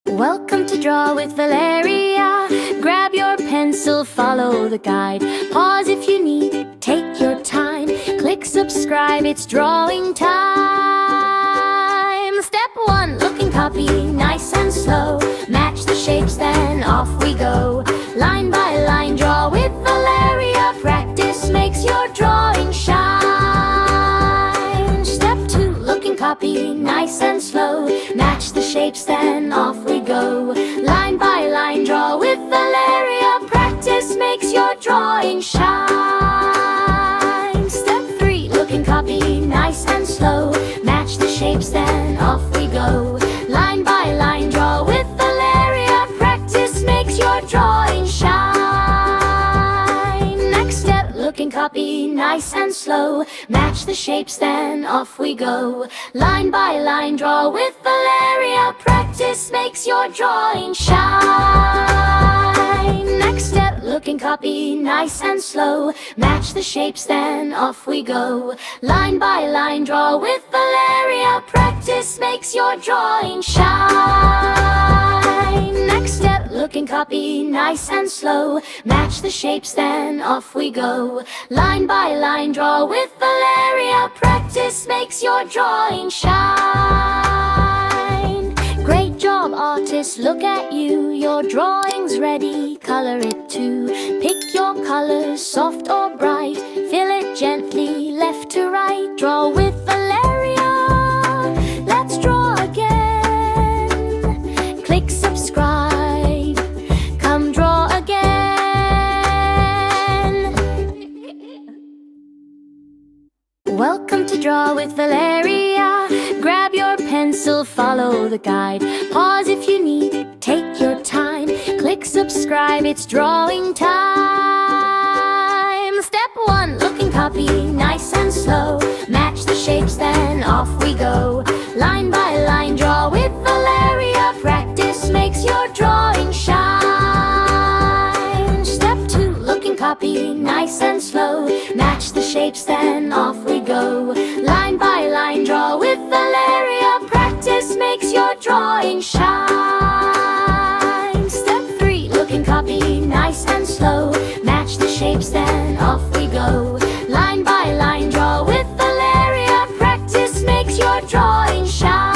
Welcome to Draw with Valeria. Grab your pencil, follow the guide. Pause if you need, take your time. Click subscribe, it's drawing time. Step 1, look and copy, nice and slow. Match the shapes, then off we go. Line by line, draw with Valeria. Practice makes your drawing shine. Step 2, look and copy, nice and slow. Match the shapes, then off we go. Line by line, draw with Valeria. Practice makes your drawing shine. Step 3, look and copy, nice and slow. Match the shapes, then off we go. Line by line, draw with Valeria. Practice makes your drawing shine. Next step, look and copy, nice and slow. Match the shapes, then off we go. Line by line, draw with Valeria. Practice makes your drawing shine. Next step, look and copy, nice and slow. Match the shapes, then off we go. Line by line, draw with Valeria. Practice makes your drawing shine. Next step, look and copy, nice and slow. Match the shapes, then off we go. Line by line, draw with Valeria. Practice makes your drawing shine. Great job, artist, look at you. Your drawing's ready, color it too. Pick your colors, soft or bright. Fill it gently, left to right. Draw with Valeria. Let's draw again. Click subscribe. Come draw again. Welcome to Draw with Valeria. Grab your pencil, follow the guide. Pause if you need, take your time. Click subscribe, it's drawing time. Step 1, look and copy, nice and slow. Match the shapes, then off we go. Line by line, draw with Valeria. Practice makes your drawing shine. Step 2, look and copy, nice and slow. Match the shapes, then off we go. Line by line, draw with Valeria. Practice makes your drawing shine. Step 3, look and copy, nice and slow. Match the shapes, then off we go. Line by line, draw with Valeria. Practice makes your drawing shine.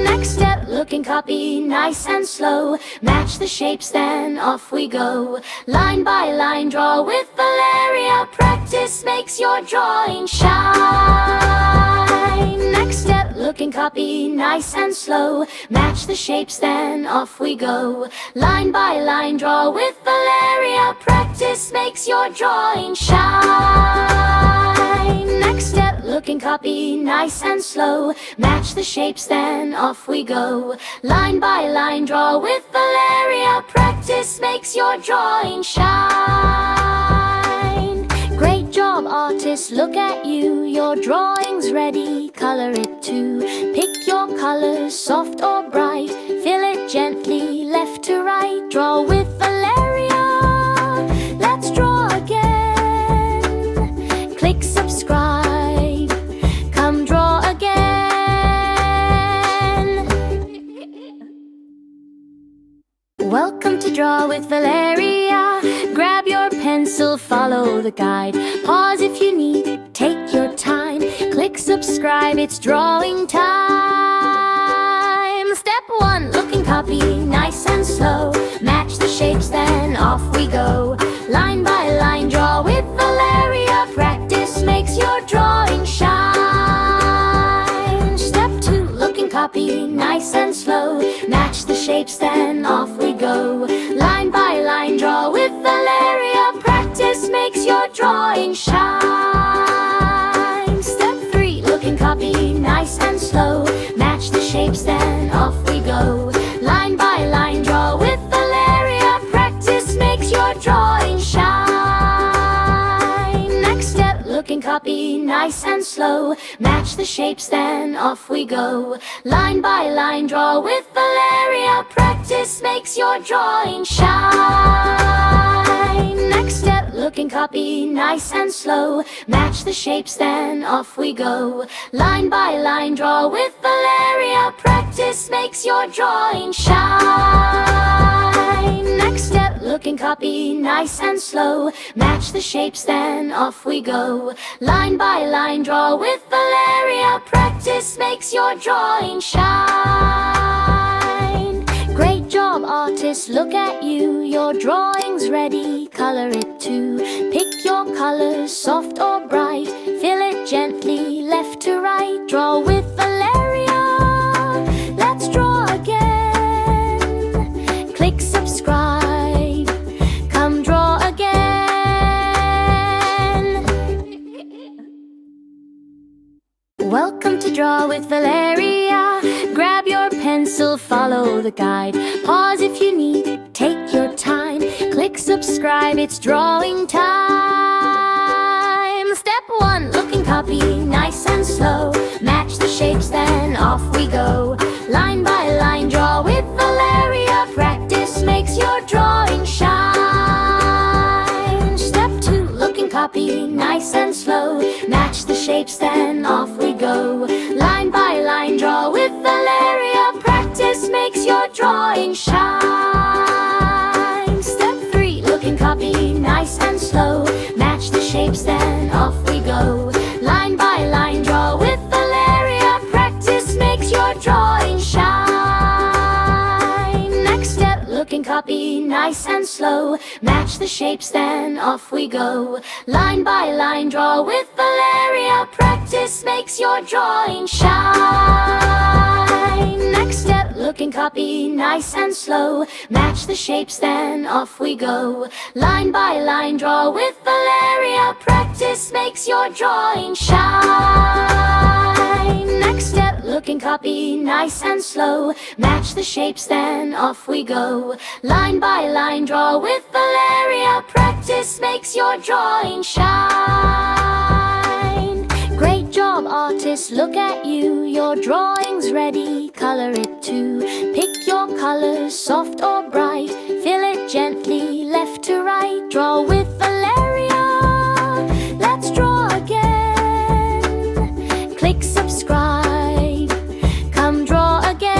Next step, look and copy, nice and slow. Match the shapes, then off we go. Line by line, draw with Valeria. Practice makes your drawing shine. Next step, look and copy, nice and slow. Match the shapes, then off we go. Line by line, draw with Valeria. Practice makes your drawing shine. Next step, look and copy, nice and slow. Match the shapes, then off we go. Line by line, draw with Valeria. Practice makes your drawing shine. Great job, artist, look at you. Your drawing's ready, color it too. Pick your colors, soft or bright. Fill it gently, left to right. Draw with Valeria. Let's draw again. Click subscribe. Come draw again. Welcome to Draw with Valeria. Grab your pencil, follow the guide. Pause if you need, take your time. Click subscribe, it's drawing time. Step 1, look and copy, nice and slow. Match the shapes, then off we go. Line by line, draw with Valeria. Practice makes your drawing shine. Step 2, look and copy, nice and slow. Match the shapes, then off we go. Line by line, draw with Valeria. Practice makes your drawing shine. Step 3, look and copy, nice and slow. Match the shapes, then off we go. Line by line, draw with Valeria. Practice makes your drawing shine. Next step, look and copy, nice and slow. Match the shapes, then off we go. Line by line, draw with Valeria. Practice makes your drawing shine. Next step, look and copy, nice and slow. Match the shapes, then off we go. Line by line, draw with Valeria. Practice makes your drawing shine. Next step, look and copy, nice and slow. Match the shapes, then off we go. Line by line, draw with Valeria. Practice makes your drawing shine. Great job, artist, look at you. Your drawing's ready, color it too. Pick your colors, soft or bright. Fill it gently, left to right. Draw with Valeria. Let's draw again. Click subscribe. Come draw again. Welcome to Draw with Valeria. Grab your pencil, follow the guide. Pause if you need, take your time. Click subscribe, it's drawing time. Step 1, look and copy, nice and slow. Match the shapes, then off we go. Line by line, draw with Valeria. Practice makes your drawing shine. Step 2, look and copy, nice and slow. Match the shapes, then off we go. Line by line, draw with Valeria. Practice makes your drawing shine. Step 3, look and copy, nice and slow. Match the shapes, then off we go. Line by line, draw with Valeria. Practice makes your drawing shine. Next step, look and copy, nice and slow. Match the shapes, then off we go. Line by line, draw with Valeria. Practice makes your drawing shine. Next step, look and copy, nice and slow. Match the shapes, then off we go. Line by line, draw with Valeria. Practice makes your drawing shine. Next step, look and copy, nice and slow. Match the shapes, then off we go. Line by line, draw with Valeria. Practice makes your drawing shine. Great job, artist, look at you. Your drawing's ready, color it too. Pick your colors, soft or bright. Fill it gently, left to right. Draw with Valeria. Let's draw again. Click subscribe. Come draw again.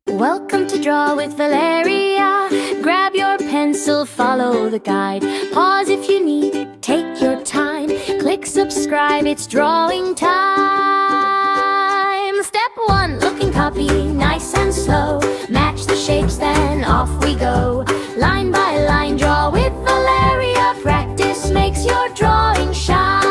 Welcome to Draw with Valeria. Grab your pencil, follow the guide. Pause if you need, take your time. Click subscribe, it's drawing time. Step 1, look and copy, nice and slow. Match the shapes, then off we go. Line by line, draw with Valeria. Practice makes your drawing shine.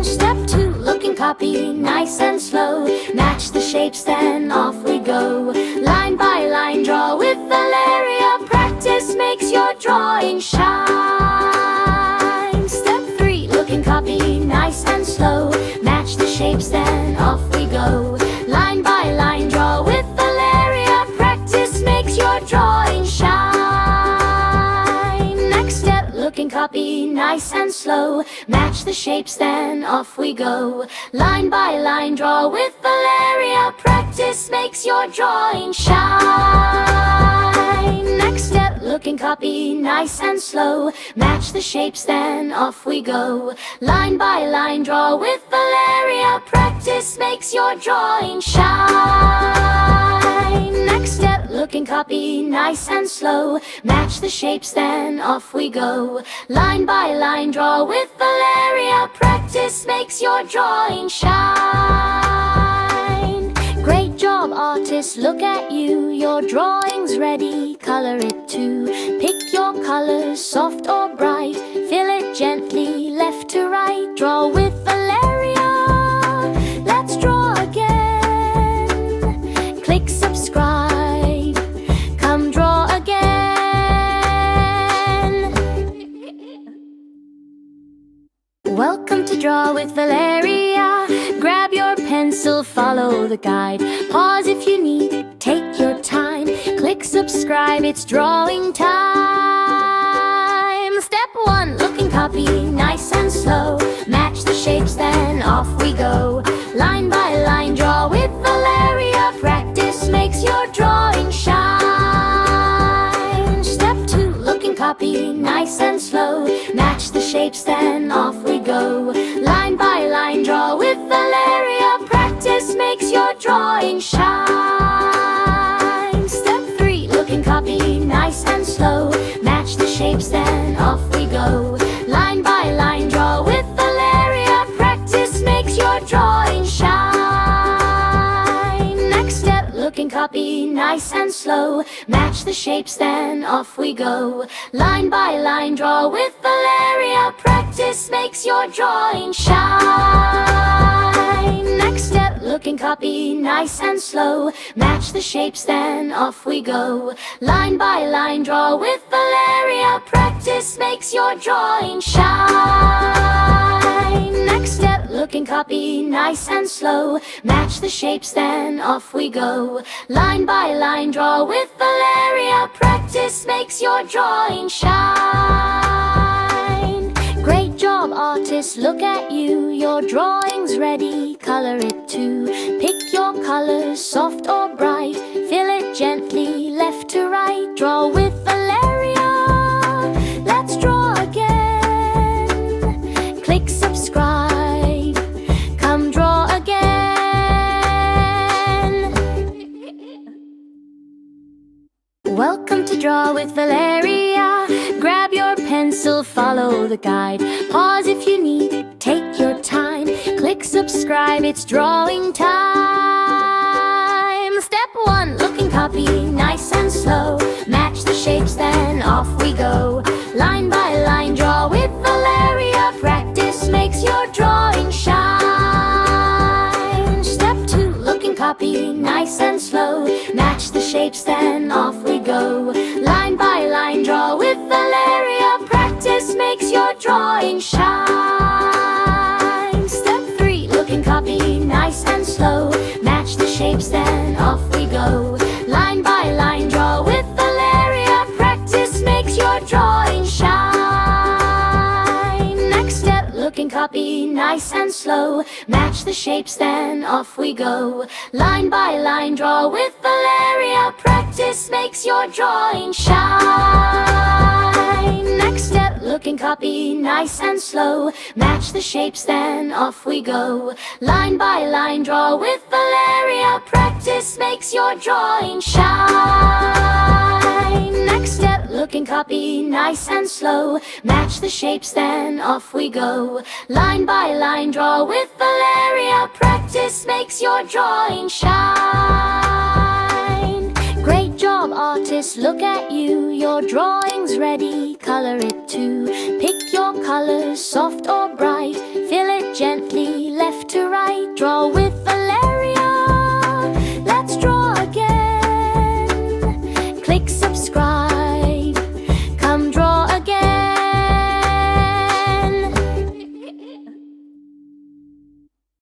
Step 2, look and copy, nice and slow. Match the shapes, then off we go. Line by line, draw with Valeria. Practice makes your drawing shine. Step 3, look and copy, nice and slow. Match the shapes, then off we go. Line by line, draw with Valeria. Practice makes your drawing shine. Next step, look and copy, nice and slow. Match the shapes, then off we go. Line by line, draw with Valeria. Practice makes your drawing shine. Next step, look and copy, nice and slow. Match the shapes, then off we go. Line by line, draw with Valeria. Practice makes your drawing shine. Next step, look and copy, nice and slow. Match the shapes, then off we go. Line by line, draw with Valeria. Practice makes your drawing shine. Great job, artist, look at you. Your drawing's ready, color it too. Pick your colors, soft or bright. Fill it gently, left to right. Draw with Valeria. Let's draw again. Click subscribe. Come draw again. Welcome to Draw with Valeria. Grab your pencil, follow the guide. Pause if you need, take your time. Click subscribe, it's drawing time. Step 1, look and copy, nice and slow. Match the shapes, then off we go. Line by line, draw with Valeria. Practice makes your drawing shine. copy nice and slow. Match the shapes, then off we go. Line by line, draw with Valeria. Practice makes your drawing shine. Step 3, look and copy nice and slow. Match the shapes, then off we go. Line by line, draw with Valeria. Practice makes your drawing shine. Next step, look and copy nice and slow. Match the shapes, then off we go. Line by line, draw with Valeria. Practice makes your drawing shine. Next step, look and copy nice and slow. Match the shapes, then off we go. Line by line, draw with Valeria. Practice makes your drawing shine. Next step, look and copy nice and slow. Match the shapes, then off we go. Line by line, draw with Valeria. Practice makes your drawing shine. Great job, artist, look at you. Your drawing's ready, color it too. Pick your colors, soft or bright. Fill it gently, left to right. Draw with Valeria. Let's draw again. Click subscribe. Come draw again. Welcome to Draw with Valeria. Grab your pencil, follow the guide. Pause if you need, take your time. Click subscribe, it's drawing time. Step 1, look and copy nice and slow. Match the shapes, then off we go. Line by line, draw with Valeria. Practice makes your drawing shine. Step 2, look and copy nice and slow. Match the shapes, then off we go. Line by line, draw with Valeria. Practice makes your drawing shine. Step 3, look and copy nice and slow. Match the shapes, then off we go. Line by line, draw with Valeria. Practice makes your drawing shine. Next step, look and copy nice and slow. Match the shapes, then off we go. Line by line, draw with Valeria. Practice makes your drawing shine. Next step, look and copy nice and slow. Match the shapes, then off we go. Line by line, draw with Valeria. Practice makes your drawing shine. Next step, look and copy nice and slow. Match the shapes, then off we go. Line by line, draw with Valeria. Practice makes your drawing shine. Great job, artist, look at you. Your drawing's ready, color it too. Pick your colors, soft or bright. Fill it gently, left to